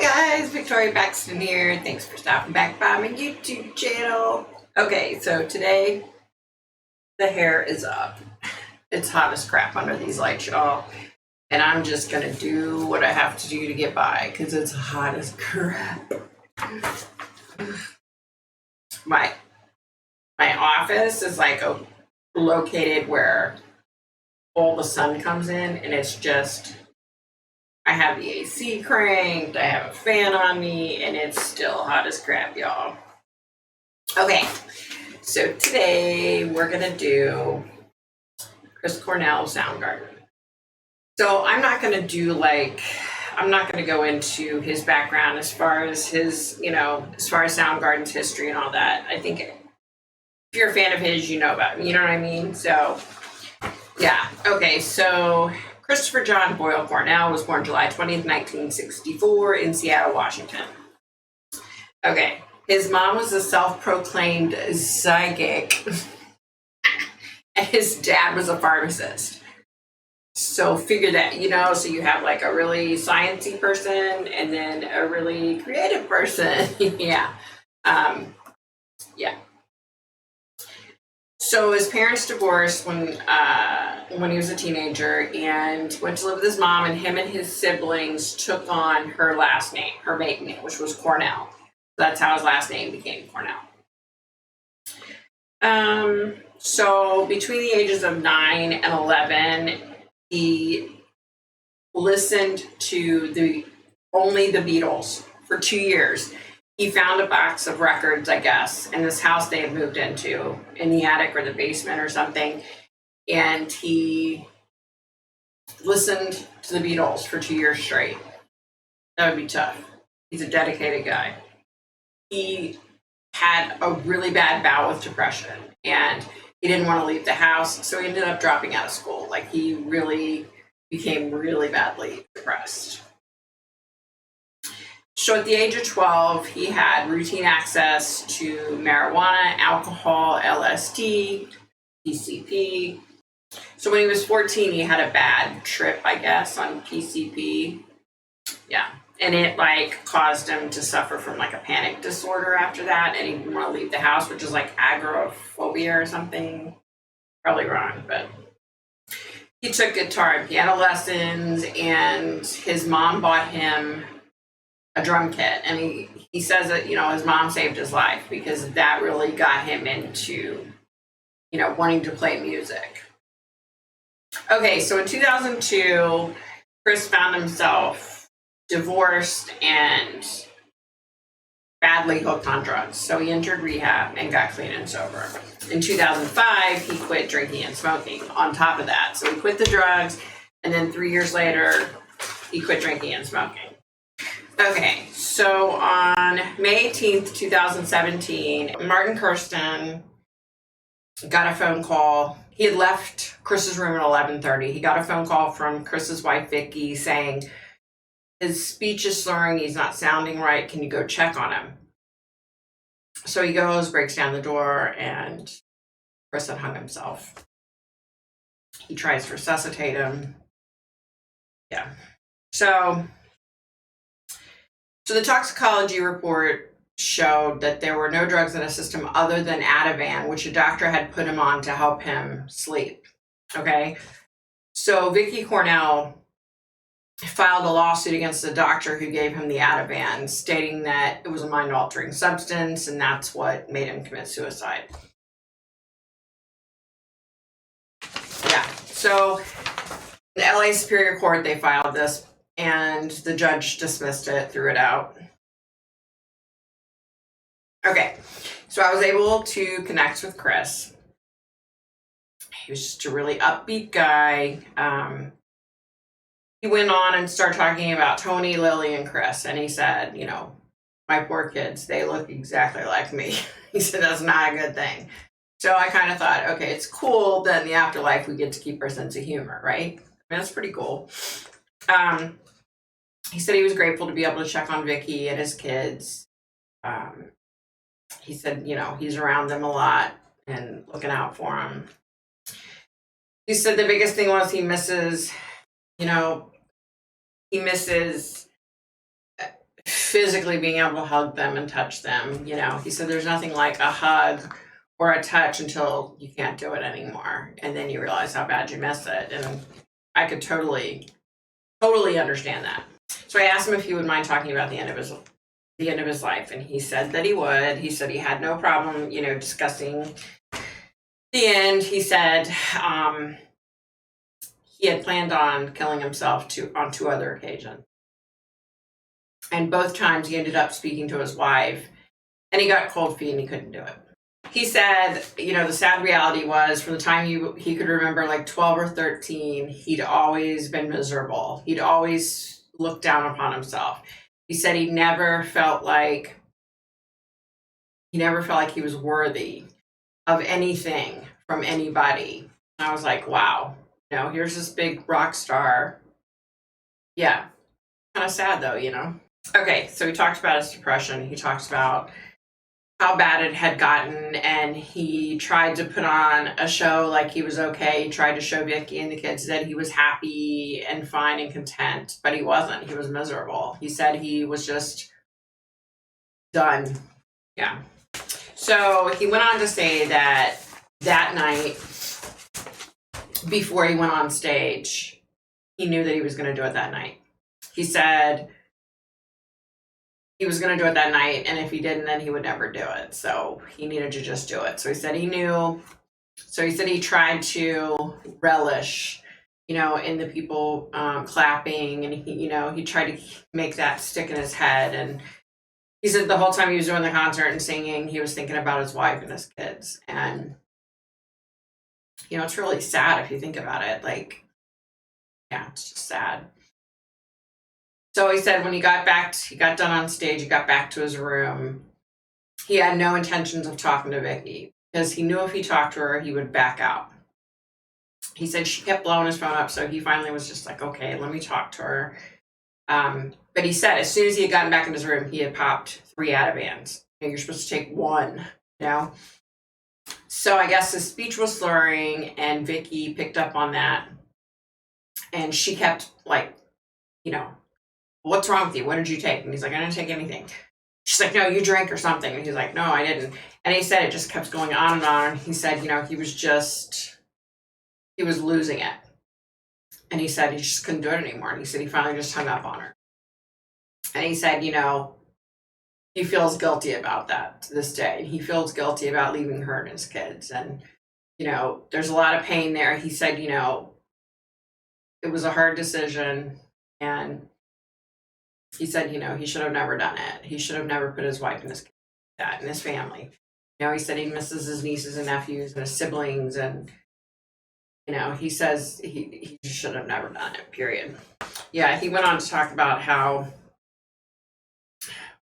Hi guys, Victoria Baxton here. Thanks for stopping back by my YouTube channel. Okay, so today the hair is up. It's hot as crap under these lights, y'all. And I'm just gonna do what I have to do to get by because it's hot as crap. My office is like located where all the sun comes in, and it's just, I have the AC cranked, I have a fan on me, and it's still hot as crap, y'all. Okay, so today we're gonna do Chris Cornell Soundgarden. So I'm not gonna I'm not gonna go into his background as far as his, as far as Soundgarden's history and all that. I think if you're a fan of his, you know about him, you know what I mean? So, yeah, okay, so Christopher John Boyle Cornell was born July 20th, 1964 in Seattle, Washington. Okay, his mom was a self-proclaimed psychic, and his dad was a pharmacist. So figure that, so you have like a really sciencey person and then a really creative person. Yeah. Yeah. So his parents divorced when he was a teenager and went to live with his mom, and him and his siblings took on her last name, her maiden name, which was Cornell. That's how his last name became Cornell. So between the ages of 9 and 11, he listened to only the Beatles for 2 years. He found a box of records, I guess, in this house they had moved into, in the attic or the basement or something. And he listened to the Beatles for 2 years straight. That would be tough. He's a dedicated guy. He had a really bad bout with depression, and he didn't want to leave the house, so he ended up dropping out of school. Like, he really became really badly depressed. So at the age of 12, he had routine access to marijuana, alcohol, LSD, PCP. So when he was 14, he had a bad trip, I guess, on PCP. Yeah. And it caused him to suffer from a panic disorder after that. And he didn't want to leave the house, which is agoraphobia or something. Probably wrong, but he took guitar and piano lessons, and his mom bought him a drum kit. And he says that, his mom saved his life because that really got him into, wanting to play music. Okay, so in 2002, Chris found himself divorced and badly hooked on drugs. So he entered rehab and got clean and sober. In 2005, he quit drinking and smoking on top of that. So he quit the drugs, and then 3 years later, he quit drinking and smoking. Okay, so on May 18th, 2017, Martin Kirsten got a phone call. He had left Chris's room at 11:30. He got a phone call from Chris's wife, Vicky, saying, his speech is slurring, he's not sounding right, can you go check on him? So he goes, breaks down the door, and Chris had hung himself. He tries to resuscitate him. Yeah. So the toxicology report showed that there were no drugs in his system other than Ativan, which a doctor had put him on to help him sleep. Okay? So Vicky Cornell filed a lawsuit against the doctor who gave him the Ativan, stating that it was a mind-altering substance, and that's what made him commit suicide. Yeah, so the LA Superior Court, they filed this, and the judge dismissed it, threw it out. Okay, so I was able to connect with Chris. He was just a really upbeat guy. He went on and started talking about Tony, Lily, and Chris, and he said, my poor kids, they look exactly like me. He said, that's not a good thing. So I kind of thought, okay, it's cool that in the afterlife we get to keep our sense of humor, right? That's pretty cool. He said he was grateful to be able to check on Vicky and his kids. He said, he's around them a lot and looking out for them. He said the biggest thing was he misses physically being able to hug them and touch them. He said there's nothing like a hug or a touch until you can't do it anymore, and then you realize how bad you miss it. And I could totally understand that. So I asked him if he would mind talking about the end of his life, and he said that he would. He said he had no problem, discussing the end. He said he had planned on killing himself on 2 other occasions. And both times he ended up speaking to his wife, and he got cold feet and he couldn't do it. He said, the sad reality was from the time he could remember, like 12 or 13, he'd always been miserable. He'd always looked down upon himself. He said he never felt like he was worthy of anything from anybody. And I was like, wow, here's this big rock star. Yeah, kind of sad though, Okay, so he talked about his depression. He talks about how bad it had gotten, and he tried to put on a show like he was okay. He tried to show Vicky and the kids that he was happy and fine and content, but he wasn't. He was miserable. He said he was just done. Yeah. So he went on to say that night, before he went on stage, he knew that he was going to do it that night. He said he was going to do it that night, and if he didn't, then he would never do it. So he needed to just do it. So he said he knew. So he said he tried to relish, in the people clapping, and he tried to make that stick in his head. And he said the whole time he was doing the concert and singing, he was thinking about his wife and his kids. And it's really sad if you think about it. Like, yeah, it's just sad. So he said when he got done on stage, he got back to his room. He had no intentions of talking to Vicky because he knew if he talked to her, he would back out. He said she kept blowing his phone up, so he finally was just like, okay, let me talk to her. But he said as soon as he had gotten back in his room, he had popped 3 Ativans. You're supposed to take 1, So I guess his speech was slurring, and Vicky picked up on that. And she kept like, what's wrong with you? What did you take? And he's like, I didn't take anything. She's like, no, you drank or something. And he's like, no, I didn't. And he said it just kept going on and on. He said, he was losing it. And he said he just couldn't do it anymore. And he said he finally just hung up on her. And he said, he feels guilty about that to this day. He feels guilty about leaving her and his kids. And, there's a lot of pain there. He said, it was a hard decision. And he said, he should have never done it. He should have never put his wife and his kids like that, and his family. He said he misses his nieces and nephews and his siblings. And, he says he should have never done it, period. Yeah, he went on to talk about how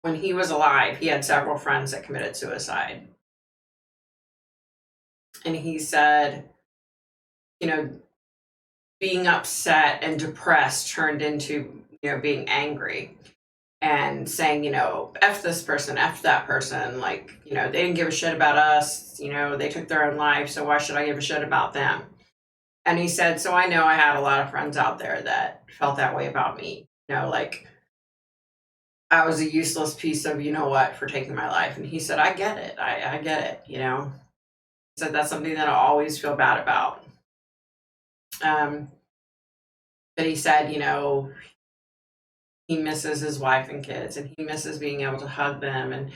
when he was alive, he had several friends that committed suicide. And he said, being upset and depressed turned into, being angry and saying, F this person, F that person. Like, they didn't give a shit about us. They took their own life. So why should I give a shit about them? And he said, so I know I had a lot of friends out there that felt that way about me. Like I was a useless piece of, for taking my life. And he said, I get it. I get it. He said, that's something that I always feel bad about. But he said, he misses his wife and kids, and he misses being able to hug them and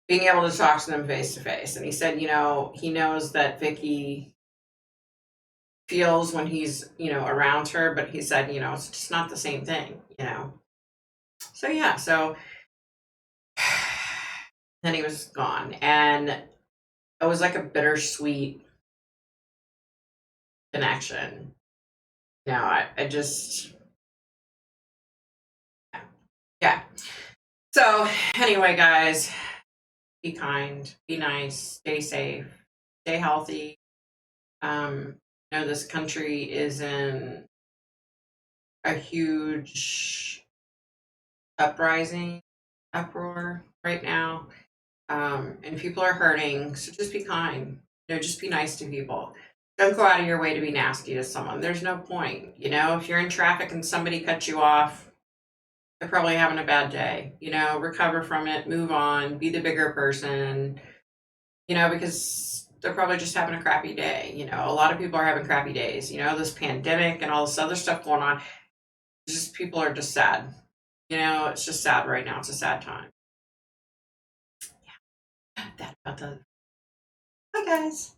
being able to talk to them face to face. And he said, he knows that Vicky feels when he's, around her, but he said, it's just not the same thing, So yeah, so then he was gone, and it was like a bittersweet connection. I just, yeah. So anyway, guys, be kind, be nice, stay safe, stay healthy. This country is in a huge uproar right now. And people are hurting. So just be kind, just be nice to people. Don't go out of your way to be nasty to someone. There's no point, if you're in traffic and somebody cuts you off, They're probably having a bad day. Recover from it, move on, be the bigger person, because they're probably just having a crappy day. A lot of people are having crappy days. This pandemic and all this other stuff going on. Just people are just sad. It's just sad right now. It's a sad time. Yeah. That about the. Hi guys.